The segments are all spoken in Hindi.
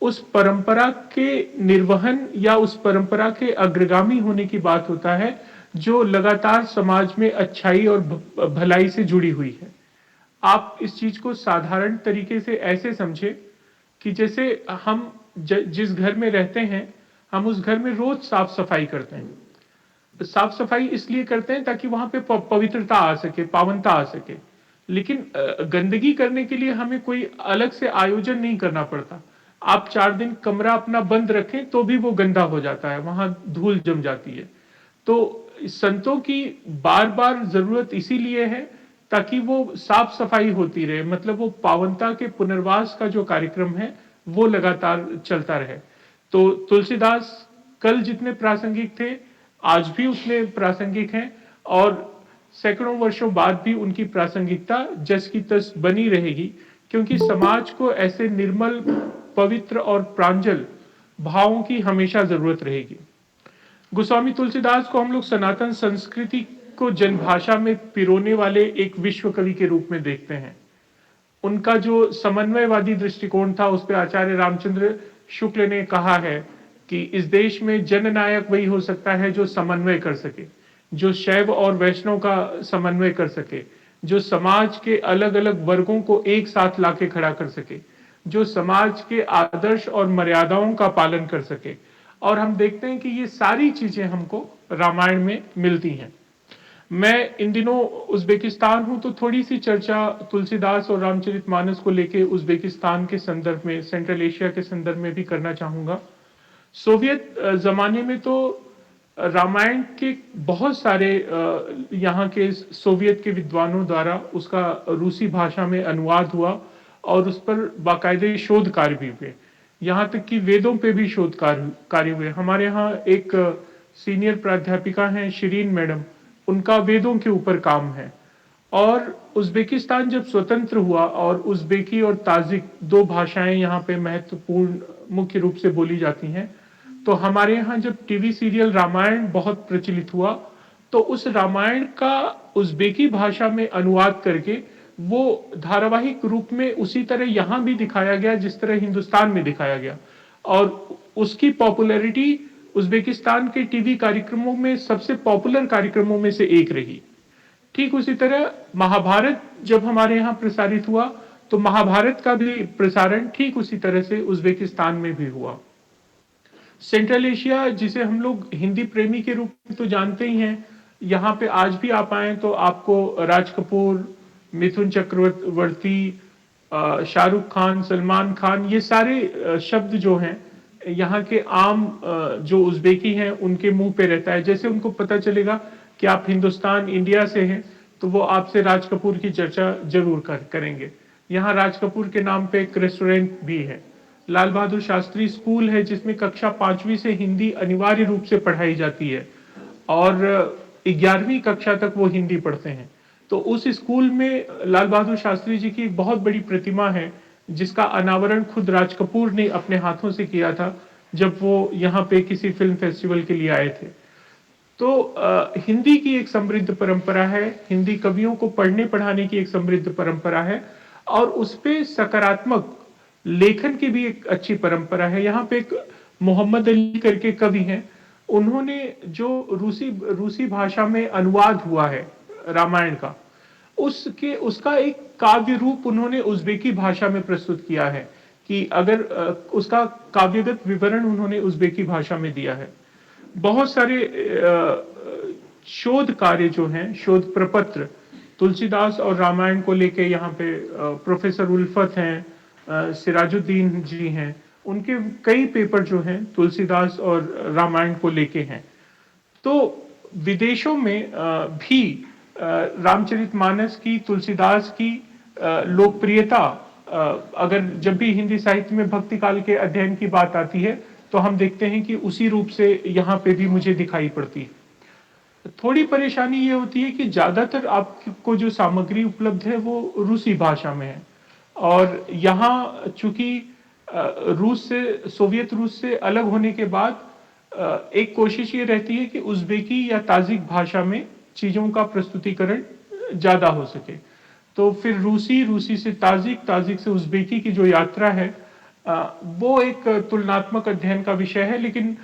उस परंपरा के निर्वहन या उस परंपरा के अग्रगामी होने की बात होता है, जो लगातार समाज में अच्छाई और भलाई से जुड़ी हुई है। आप इस चीज को साधारण तरीके से ऐसे समझे कि जैसे हम जिस घर में रहते हैं, हम उस घर में रोज साफ सफाई करते हैं। साफ सफाई इसलिए करते हैं ताकि वहां पे पवित्रता आ सके, पावनता आ सके। लेकिन गंदगी करने के लिए हमें कोई अलग से आयोजन नहीं करना पड़ता। आप 4 दिन कमरा अपना बंद रखें तो भी वो गंदा हो जाता है, वहां धूल जम जाती है। तो संतों की बार बार जरूरत इसीलिए है ताकि वो साफ सफाई होती रहे, मतलब वो पावनता के पुनर्वास का जो कार्यक्रम है वो लगातार चलता रहे। तो तुलसीदास कल जितने प्रासंगिक थे, आज भी उतने प्रासंगिक हैं, और सैकड़ों वर्षों बाद भी उनकी प्रासंगिकता जस की तस बनी रहेगी, क्योंकि समाज को ऐसे निर्मल, पवित्र और प्रांजल भावों की हमेशा जरूरत रहेगी। गोस्वामी तुलसीदास को हम लोग सनातन संस्कृति को जनभाषा में पिरोने वाले एक विश्व कवि के रूप में देखते हैं। उनका जो समन्वयवादी दृष्टिकोण था, उस पर आचार्य रामचंद्र शुक्ल ने कहा है कि इस देश में जननायक वही हो सकता है जो समन्वय कर सके, जो शैव और वैष्णव का समन्वय कर सके, जो समाज के अलग अलग वर्गों को एक साथ लाके खड़ा कर सके, जो समाज के आदर्श और मर्यादाओं का पालन कर सके। और हम देखते हैं कि ये सारी चीजें हमको रामायण में मिलती हैं। मैं इन दिनों उज्बेकिस्तान हूं, तो थोड़ी सी चर्चा तुलसीदास और रामचरितमानस को लेके उज्बेकिस्तान के संदर्भ में, सेंट्रल एशिया के संदर्भ में भी करना चाहूंगा। सोवियत जमाने में तो रामायण के बहुत सारे यहाँ के सोवियत के विद्वानों द्वारा उसका रूसी भाषा में अनुवाद हुआ, और उस पर बाकायदे शोध कार्य भी हुए। यहाँ तक कि वेदों पे भी शोध कार्य हुए। हमारे यहाँ एक सीनियर प्राध्यापिका हैं शिरीन मैडम, उनका वेदों के ऊपर काम है। और उज्बेकिस्तान जब स्वतंत्र हुआ, और उज्बेकी और ताजिक दो भाषाएं यहाँ पे महत्वपूर्ण मुख्य रूप से बोली जाती हैं, तो हमारे यहाँ जब टीवी सीरियल रामायण बहुत प्रचलित हुआ, तो उस रामायण का उज्बेकी भाषा में अनुवाद करके वो धारावाहिक रूप में उसी तरह यहाँ भी दिखाया गया जिस तरह हिंदुस्तान में दिखाया गया। और उसकी पॉपुलैरिटी उज्बेकिस्तान के टीवी कार्यक्रमों में सबसे पॉपुलर कार्यक्रमों में से एक रही। ठीक उसी तरह महाभारत जब हमारे यहाँ प्रसारित हुआ, तो महाभारत का भी प्रसारण ठीक उसी तरह से उज्बेकिस्तान में भी हुआ। सेंट्रल एशिया, जिसे हम लोग हिंदी प्रेमी के रूप में तो जानते ही हैं, यहाँ पे आज भी आप आए तो आपको राज कपूर, मिथुन चक्रवर्ती, शाहरुख खान, सलमान खान, ये सारे शब्द जो हैं यहाँ के आम जो उज्बेकी हैं उनके मुंह पे रहता है। जैसे उनको पता चलेगा कि आप हिंदुस्तान, इंडिया से हैं, तो वो आपसे राज कपूर की चर्चा जरूर करेंगे। यहाँ राज कपूर के नाम पे एक रेस्टोरेंट भी है। लाल बहादुर शास्त्री स्कूल है जिसमें कक्षा 5वीं से हिंदी अनिवार्य रूप से पढ़ाई जाती है, और 11वीं कक्षा तक वो हिंदी पढ़ते हैं। तो उस स्कूल में लाल बहादुर शास्त्री जी की एक बहुत बड़ी प्रतिमा है, जिसका अनावरण खुद राज कपूर ने अपने हाथों से किया था जब वो यहाँ पे किसी फिल्म फेस्टिवल के लिए आए थे। तो हिंदी की एक समृद्ध परंपरा है, हिंदी कवियों को पढ़ने पढ़ाने की एक समृद्ध परंपरा है, और उस पे सकारात्मक लेखन की भी एक अच्छी परंपरा है। यहाँ पे एक मोहम्मद अली करके कवि हैं, उन्होंने जो रूसी भाषा में अनुवाद हुआ है रामायण का, उसका एक काव्य रूप उन्होंने उज्बेकी भाषा में प्रस्तुत किया है, कि अगर उसका काव्यगत विवरण उन्होंने उज्बेकी भाषा में दिया है। बहुत सारे शोध कार्य जो हैं, शोध प्रपत्र तुलसीदास और रामायण को लेके यहाँ पे प्रोफेसर उल्फत हैं, सिराजुद्दीन जी हैं, उनके कई पेपर जो हैं तुलसीदास और रामायण को लेके हैं। तो विदेशों में भी रामचरितमानस की, तुलसीदास की लोकप्रियता, अगर जब भी हिंदी साहित्य में भक्ति काल के अध्ययन की बात आती है, तो हम देखते हैं कि उसी रूप से यहाँ पे भी मुझे दिखाई पड़ती है। थोड़ी परेशानी ये होती है कि ज्यादातर आपको जो सामग्री उपलब्ध है वो रूसी भाषा में है, और यहाँ चूंकि रूस से, सोवियत रूस से अलग होने के बाद एक कोशिश ये रहती है कि उज्बेकी या ताजिक भाषा में चीजों का प्रस्तुतिकरण ज्यादा हो सके। तो फिर रूसी, रूसी से ताजिक, ताजिक से उज्बेकी की जो यात्रा है, वो एक तुलनात्मक अध्ययन का विषय है, लेकिन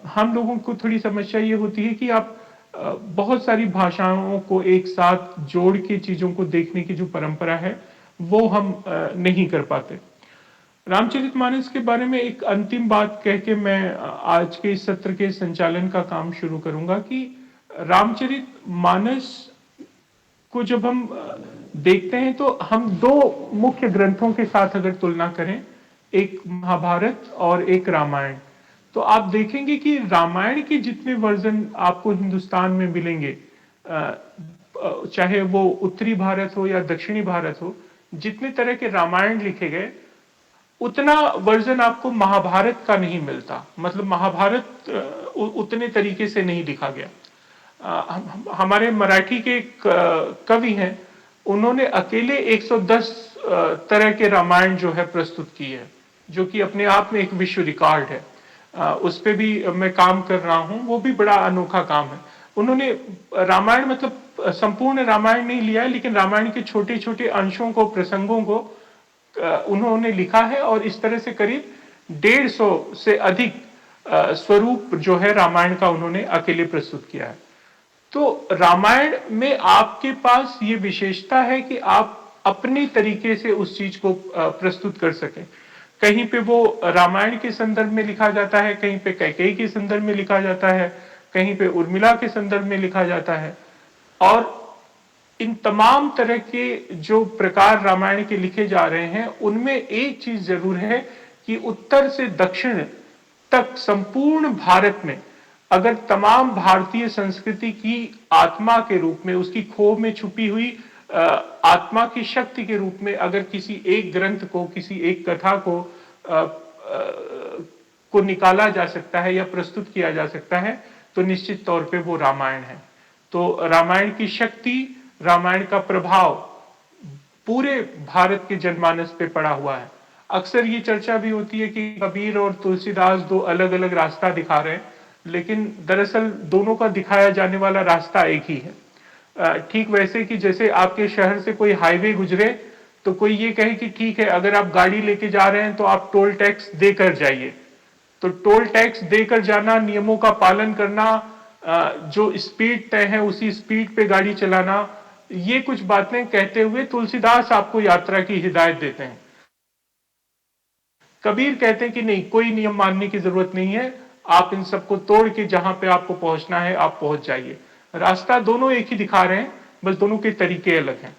हम लोगों को थोड़ी समस्या ये होती है कि आप बहुत सारी भाषाओं को एक साथ जोड़ के चीजों को देखने की जो परंपरा है वो हम नहीं कर पाते। रामचरितमानस के बारे में एक अंतिम बात कह के मैं आज के इस सत्र के संचालन का काम शुरू करूंगा कि रामचरितमानस को जब हम देखते हैं तो हम दो मुख्य ग्रंथों के साथ अगर तुलना करें, एक महाभारत और एक रामायण, तो आप देखेंगे कि रामायण के जितने वर्जन आपको हिंदुस्तान में मिलेंगे, चाहे वो उत्तरी भारत हो या दक्षिणी भारत हो, जितने तरह के रामायण लिखे गए उतना वर्जन आपको महाभारत का नहीं मिलता। मतलब महाभारत उतने तरीके से नहीं लिखा गया। हमारे मराठी के कवि हैं, उन्होंने अकेले 110 तरह के रामायण जो है प्रस्तुत की है, जो कि अपने आप में एक विश्व रिकॉर्ड है। उस पे भी मैं काम कर रहा हूं, वो भी बड़ा अनोखा काम है। उन्होंने रामायण मतलब संपूर्ण रामायण नहीं लिया है, लेकिन रामायण के छोटे छोटे अंशों को, प्रसंगों को उन्होंने लिखा है और इस तरह से करीब 150 से अधिक स्वरूप जो है रामायण का उन्होंने अकेले प्रस्तुत किया है। तो रामायण में आपके पास ये विशेषता है कि आप अपने तरीके से उस चीज को प्रस्तुत कर सकें। कहीं पे वो रामायण के संदर्भ में लिखा जाता है, कहीं पे कैकेयी के संदर्भ में लिखा जाता है, कहीं पे उर्मिला के संदर्भ में लिखा जाता है। और इन तमाम तरह के जो प्रकार रामायण के लिखे जा रहे हैं, उनमें एक चीज जरूर है कि उत्तर से दक्षिण तक संपूर्ण भारत में अगर तमाम भारतीय संस्कृति की आत्मा के रूप में, उसकी खोह में छुपी हुई आत्मा की शक्ति के रूप में अगर किसी एक ग्रंथ को, किसी एक कथा को निकाला जा सकता है या प्रस्तुत किया जा सकता है, तो निश्चित तौर पे वो रामायण है। तो रामायण की शक्ति, रामायण का प्रभाव पूरे भारत के जनमानस पे पड़ा हुआ है। अक्सर ये चर्चा भी होती है कि कबीर और तुलसीदास दो अलग अलग रास्ता दिखा रहे हैं, लेकिन दरअसल दोनों का दिखाया जाने वाला रास्ता एक ही है। ठीक वैसे कि जैसे आपके शहर से कोई हाईवे गुजरे तो कोई ये कहे कि ठीक है, अगर आप गाड़ी लेके जा रहे हैं तो आप टोल टैक्स देकर जाइए। तो टोल टैक्स देकर जाना, नियमों का पालन करना, जो स्पीड तय है उसी स्पीड पे गाड़ी चलाना, ये कुछ बातें कहते हुए तुलसीदास आपको यात्रा की हिदायत देते हैं। कबीर कहते हैं कि नहीं, कोई नियम मानने की जरूरत नहीं है, आप इन सबको तोड़ के जहां पे आपको पहुंचना है आप पहुंच जाइए। रास्ता दोनों एक ही दिखा रहे हैं, बस दोनों के तरीके अलग हैं।